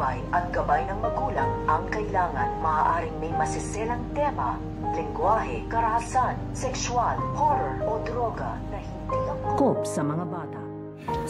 patnubay at gabay ng magulang ang kailangan. Maaaring may masiselang tema, lengguwahe, karahasan, sexual, horror o droga na hindi angkop sa mga bata.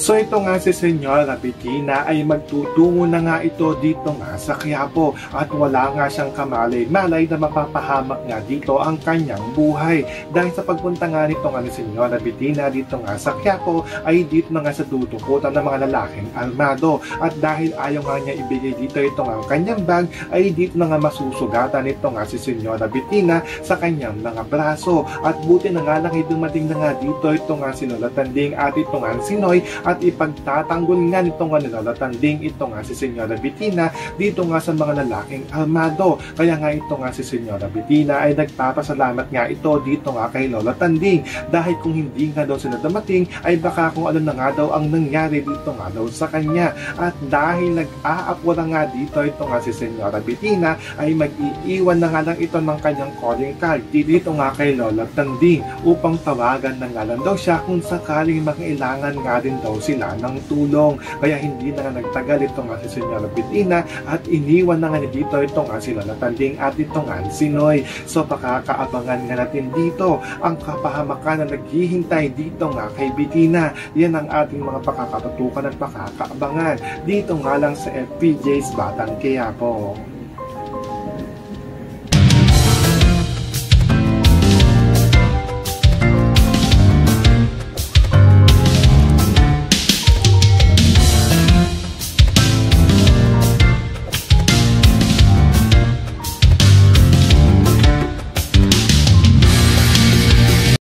So ito nga si Senyora Bettina ay magtutungo na nga ito dito nga sa Quiapo at wala nga siyang kamalay-malay na mapapahamak nga dito ang kanyang buhay. Dahil sa pagpunta nga nito nga ni Senyora Bettina dito nga sa Quiapo ay dito na nga sa tutukutan ng mga lalaking armado. At dahil ayaw nga niya ibigay dito ito nga ang kanyang bag ay dito na nga masusugatan ito nga si Senyora Bettina sa kanyang mga braso. At buti na nga lang ay dumating na nga dito ito nga si Lola Tanding at ito nga si Noy at ipagtatanggol nga nito nga ni Lola Tanding ito nga si Senyora Bettina dito nga sa mga lalaking armado. Kaya nga ito nga si Senyora Bettina ay nagpapasalamat nga ito dito nga kay Lola Tanding dahil kung hindi nga daw sila dumating ay baka kung ano na nga daw ang nangyari dito nga daw sa kanya. At dahil nag-aapura nga dito ito nga si Senyora Bettina ay mag-iiwan na nga lang ito ng kanyang calling card dito nga kay Lola Tanding upang tawagan na nga lang daw siya kung sakaling makailangan nga din daw sila ng tulong. Kaya hindi na nga nagtagal ito nga si Senyora Bettina at iniwan na nga dito ito nga si Lola Tanding at ito nga si Noy. So pakakaabangan nga natin dito ang kapahamakan na naghihintay dito nga kay Bettina. Yan ang ating mga pakakatutukan at pakakaabangan dito nga lang sa FPJ's Batang Quiapo.